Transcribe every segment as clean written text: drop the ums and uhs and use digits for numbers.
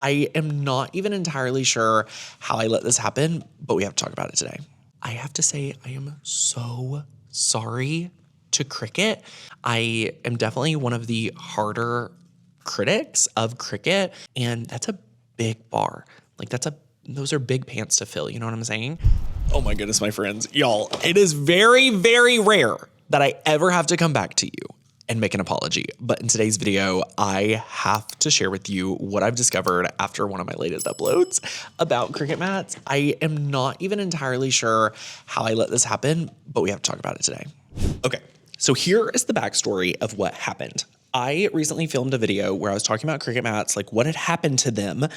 I am not even entirely sure how I let this happen, but we have to talk about it today. I have to say, I am so sorry to Cricut. I am definitely one of the harder critics of Cricut, and that's a big bar. Like those are big pants to fill, you know what I'm saying? Oh my goodness, my friends. Y'all, it is very, very rare that I ever have to come back to you and make an apology. But in today's video, I have to share with you what I've discovered after one of my latest uploads about Cricut mats. I am not even entirely sure how I let this happen, but we have to talk about it today. Okay, so here is the backstory of what happened. I recently filmed a video where I was talking about Cricut mats, like what had happened to them,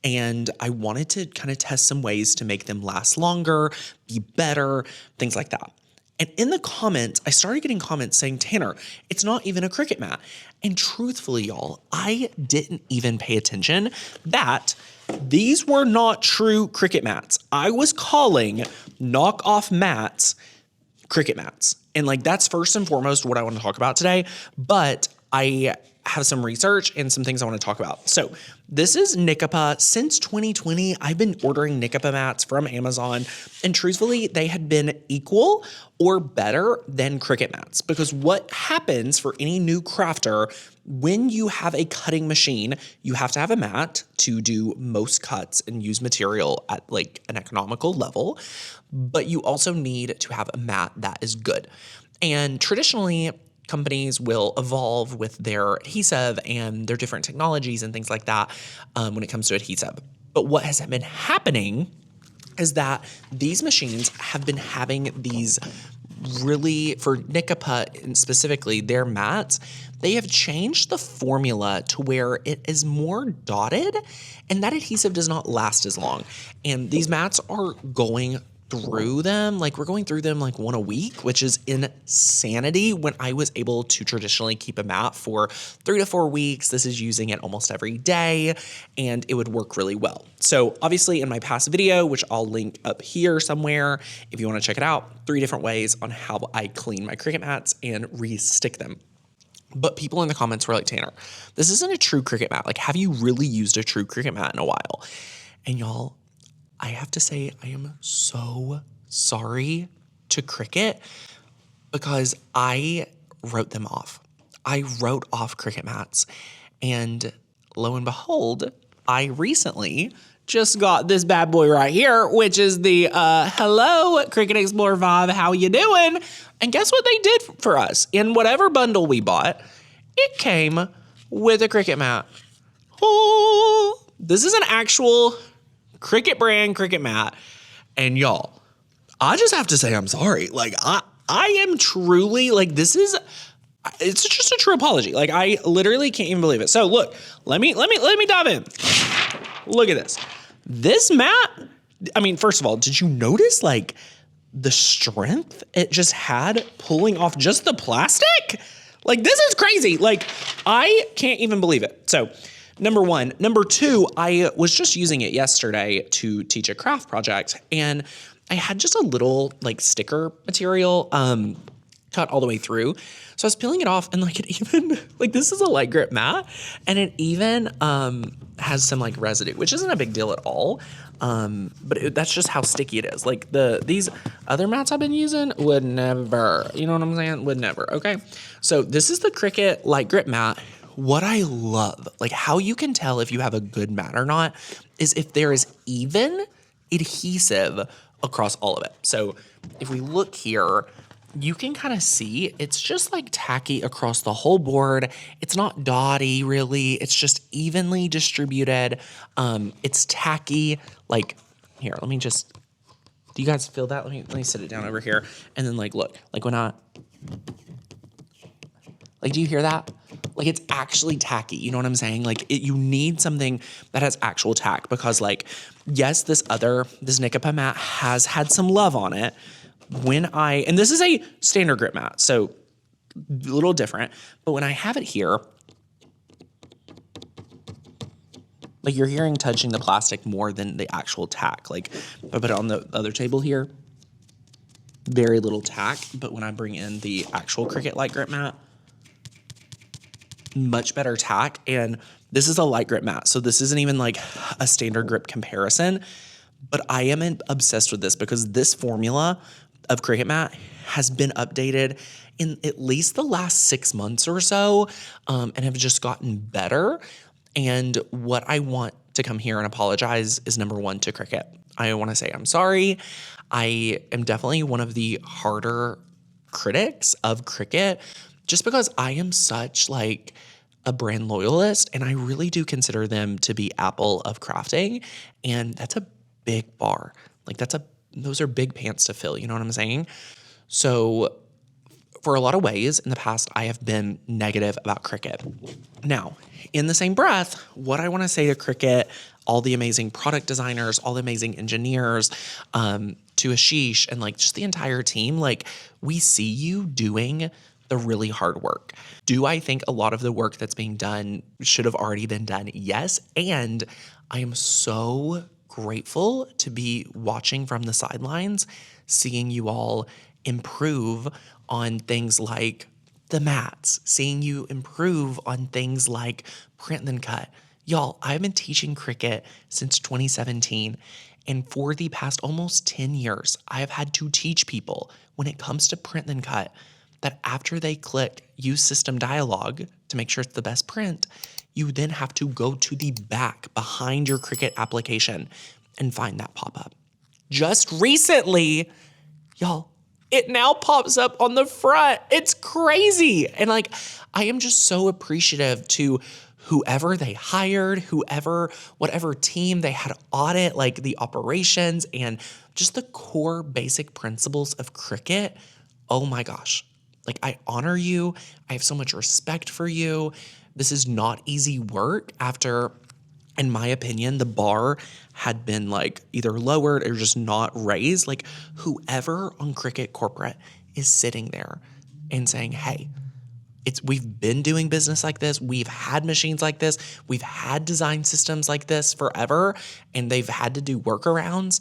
and I wanted to kind of test some ways to make them last longer, be better, things like that. And in the comments, I started getting comments saying, Tanner, it's not even a Cricut mat. And truthfully, y'all, I didn't even pay attention that these were not true Cricut mats. I was calling knockoff mats Cricut mats. And like, that's first and foremost what I want to talk about today. But I have some research and some things I want to talk about. So this is Nikapa. Since 2020, I've been ordering Nikapa mats from Amazon, and truthfully, they had been equal or better than Cricut mats, because what happens for any new crafter, when you have a cutting machine, you have to have a mat to do most cuts and use material at like an economical level, but you also need to have a mat that is good. And traditionally, companies will evolve with their adhesive and their different technologies and things like that when it comes to adhesive. But what has been happening is that these machines have been having these really, for Nikapa and specifically their mats, they have changed the formula to where it is more dotted and that adhesive does not last as long. And these mats are going through them, like we're going through them like one a week, which is insanity when I was able to traditionally keep a mat for 3 to 4 weeks. This is using it almost every day and it would work really well. So obviously in my past video, which I'll link up here somewhere, if you want to check it out, 3 different ways on how I clean my Cricut mats and re-stick them. But people in the comments were like, Tanner, this isn't a true Cricut mat. Like, have you really used a true Cricut mat in a while? And y'all, I have to say, I am so sorry to Cricut because I wrote them off. I wrote off Cricut mats, and lo and behold, I recently just got this bad boy right here, which is the hello Cricut Explorer 5, how you doing? And guess what they did for us? In whatever bundle we bought, it came with a Cricut mat. Oh, this is an actual Cricut brand Cricut mat. And y'all, I just have to say I'm sorry. Like I am truly like, it's just a true apology. Like I literally can't even believe it. So look, let me dive in. Look at this. This mat, I mean, first of all, did you notice like the strength it just had pulling off just the plastic? Like this is crazy. Like I can't even believe it. So number one. Number two, I was just using it yesterday to teach a craft project, and I had just a little like sticker material cut all the way through. So I was peeling it off, and like it even, like this is a light grip mat, and it even has some like residue, which isn't a big deal at all. But that's just how sticky it is. Like these other mats I've been using would never, you know what I'm saying? Would never, okay? So this is the Cricut light grip mat. What I love, like how you can tell if you have a good mat or not, is if there is even adhesive across all of it. So if we look here, you can kind of see it's just like tacky across the whole board. It's not dotty really. It's just evenly distributed. It's tacky. Like here, let me just, do you guys feel that? Let me sit it down over here. And then like, look, like when I, like, do you hear that? Like it's actually tacky, you know what I'm saying? Like you need something that has actual tack, because like, yes, this Nikapa mat has had some love on it. And this is a standard grip mat, so a little different, but when I have it here, like you're hearing touching the plastic more than the actual tack. Like if I put it on the other table here, very little tack, but when I bring in the actual Cricut light grip mat, much better tack, and This is a light grip mat, so this isn't even like a standard grip comparison, but I am obsessed with this because this formula of Cricut mat has been updated in at least the last 6 months or so, and have just gotten better. And what I want to come here and apologize is, number one, to Cricut. I want to say I'm sorry. I am definitely one of the harder critics of Cricut just because I am such like a brand loyalist, and I really do consider them to be Apple of crafting. And that's a big bar. Like those are big pants to fill. You know what I'm saying? So for a lot of ways in the past, I have been negative about Cricut. Now, in the same breath, what I want to say to Cricut, all the amazing product designers, all the amazing engineers, to Ashish and like just the entire team, like we see you doing the really hard work. Do I think a lot of the work that's being done should have already been done? Yes. And I am so grateful to be watching from the sidelines, seeing you all improve on things like the mats, seeing you improve on things like print then cut. Y'all, I've been teaching Cricut since 2017. And for the past almost 10 years, I have had to teach people when it comes to print then cut that after they click use system dialog to make sure it's the best print, you then have to go to the back behind your Cricut application and find that pop-up. Just recently, y'all, it now pops up on the front. It's crazy. And like, I am just so appreciative to whoever they hired, whatever team they had audit, like the operations and just the core basic principles of Cricut. Oh my gosh. Like, I honor you. I have so much respect for you. This is not easy work after, in my opinion, the bar had been like either lowered or just not raised. Like, whoever on Cricut corporate is sitting there and saying, hey, we've been doing business like this. We've had machines like this. We've had design systems like this forever, and they've had to do workarounds,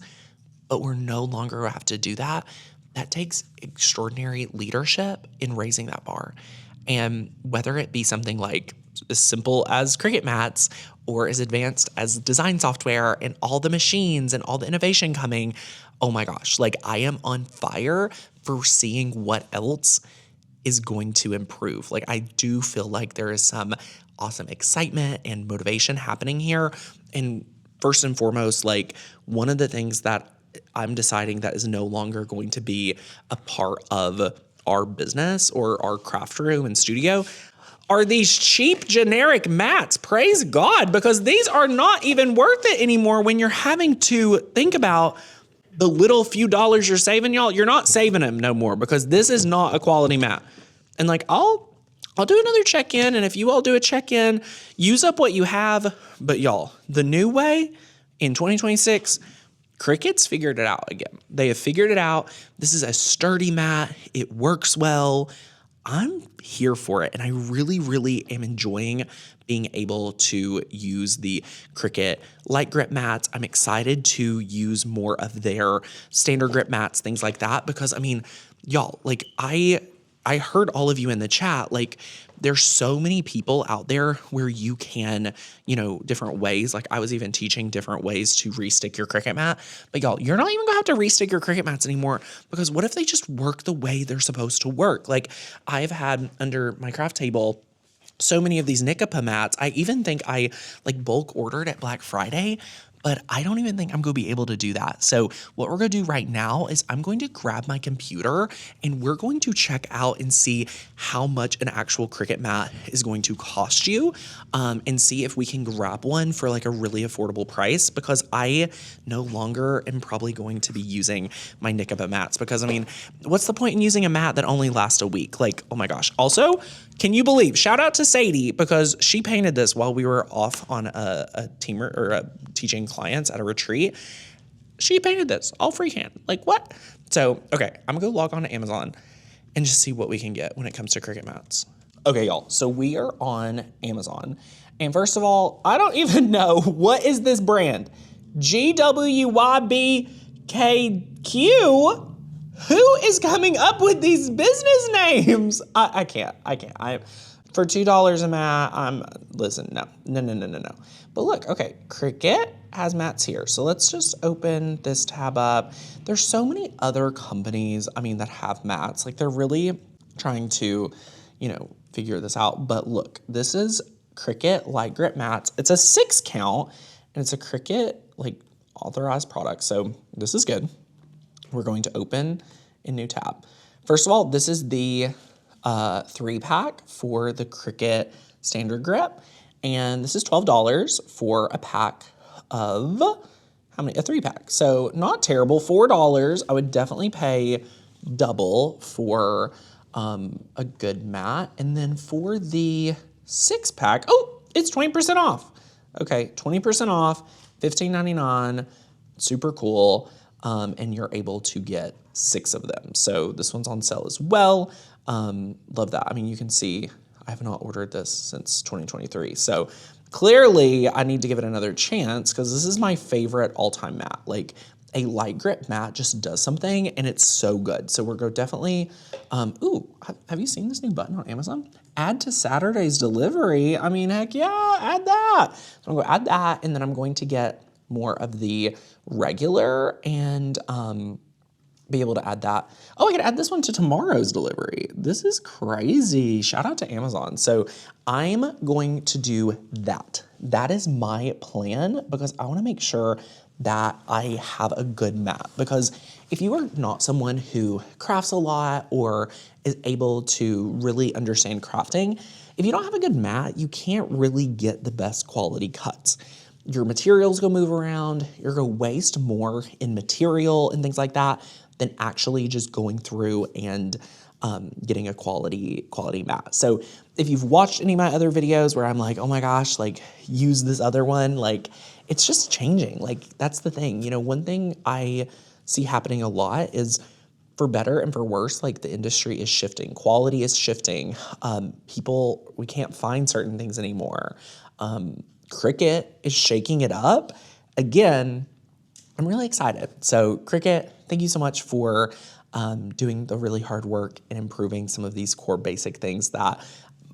but we're no longer have to do that. That takes extraordinary leadership in raising that bar. And whether it be something like as simple as Cricut mats or as advanced as design software and all the machines and all the innovation coming, oh my gosh, like I am on fire for seeing what else is going to improve. Like, I do feel like there is some awesome excitement and motivation happening here. And first and foremost, like, one of the things that I'm deciding that is no longer going to be a part of our business or our craft room and studio are these cheap generic mats. Praise God, because these are not even worth it anymore when you're having to think about the little few dollars you're saving, y'all. You're not saving them no more because this is not a quality mat. And like, I'll do another check-in, and if you all do a check-in, use up what you have. But y'all, the new way in 2026, Cricut's figured it out again. They have figured it out. This is a sturdy mat. It works well. I'm here for it, and I really, really am enjoying being able to use the Cricut light grip mats. I'm excited to use more of their standard grip mats, things like that, because I mean, y'all, like I heard all of you in the chat, like there's so many people out there where you can, different ways. Like I was even teaching different ways to restick your Cricut mat. But y'all, you're not even gonna have to restick your Cricut mats anymore, because what if they just work the way they're supposed to work? Like I've had under my craft table so many of these Nikapa mats. I even think I like bulk ordered at Black Friday, but I don't even think I'm going to be able to do that. So what we're going to do right now is I'm going to grab my computer and we're going to check out and see how much an actual Cricut mat is going to cost you, and see if we can grab one for like a really affordable price, because I no longer am probably going to be using my Nikapa mats, because I mean, what's the point in using a mat that only lasts a week? Like, oh my gosh. Also, can you believe, shout out to Sadie, because she painted this while we were off on a teaching clients at a retreat. She painted this all freehand. Like what? So, okay, I'm gonna go log on to Amazon and just see what we can get when it comes to Cricut mats. Okay, y'all, so we are on Amazon. And first of all, I don't even know, what is this brand? GWYBKQ? Who is coming up with these business names? I can't. For $2 a mat, listen, no. But look, okay, Cricut has mats here. So let's just open this tab up. There's so many other companies, that have mats. Like they're really trying to, figure this out. But look, this is Cricut light grip mats. It's a 6 count and it's a Cricut like authorized product. So this is good. We're going to open a new tab. First of all, this is the 3-pack for the Cricut standard grip. And this is $12 for a pack of, a 3-pack. So not terrible, $4. I would definitely pay double for a good mat. And then for the 6-pack, oh, it's 20% off. Okay, 20% off, $15.99, super cool. And you're able to get 6 of them. So this one's on sale as well. Love that. You can see I have not ordered this since 2023. So clearly I need to give it another chance because this is my favorite all-time mat. Like a light grip mat just does something and it's so good. So we're going to definitely, have you seen this new button on Amazon? Add to Saturday's delivery. Heck yeah, add that. So I'm going to add that and then I'm going to get more of the regular and be able to add that. Oh, I could add this one to tomorrow's delivery. This is crazy. Shout out to Amazon. So I'm going to do that. That is my plan because I want to make sure that I have a good mat. Because if you are not someone who crafts a lot or is able to really understand crafting, if you don't have a good mat, you can't really get the best quality cuts. Your materials go move around, you're gonna waste more in material and things like that than actually just going through and getting a quality mat. So if you've watched any of my other videos where I'm like, oh my gosh, like use this other one, like it's just changing. Like that's the thing. One thing I see happening a lot is for better and for worse, like the industry is shifting. Quality is shifting. We can't find certain things anymore. Cricut is shaking it up. Again, I'm really excited. So Cricut, thank you so much for doing the really hard work and improving some of these core basic things that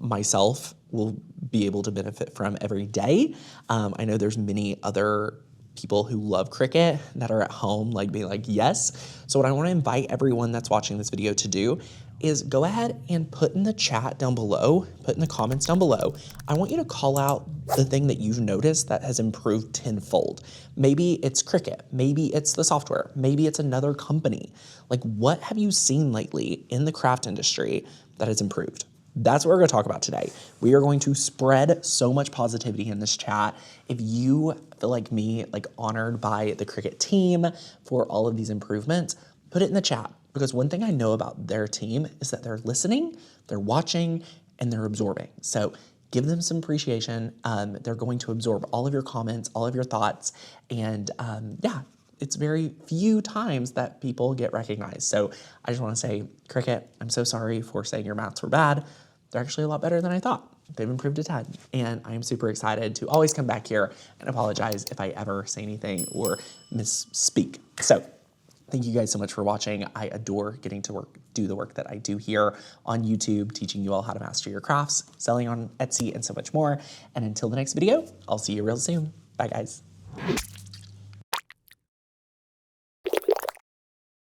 myself will be able to benefit from every day. I know there's many other people who love Cricut that are at home like being like, yes. So what I want to invite everyone that's watching this video to do is go ahead and put in the chat down below, put in the comments down below. I want you to call out the thing that you've noticed that has improved tenfold. Maybe it's Cricut, maybe it's the software, maybe it's another company. Like what have you seen lately in the craft industry that has improved? That's what we're going to talk about today. We are going to spread so much positivity in this chat. If you feel like me, like honored by the Cricut team for all of these improvements, put it in the chat. Because one thing I know about their team is that they're listening, they're watching, and they're absorbing. So give them some appreciation. They're going to absorb all of your comments, all of your thoughts. And yeah, it's very few times that people get recognized. So I just want to say, Cricut, I'm so sorry for saying your mats were bad. They're actually a lot better than I thought. They've improved a ton. And I am super excited to always come back here and apologize if I ever say anything or misspeak. So thank you guys so much for watching. I adore getting to do the work that I do here on YouTube, teaching you all how to master your crafts, selling on Etsy, and so much more. And until the next video, I'll see you real soon. Bye, guys.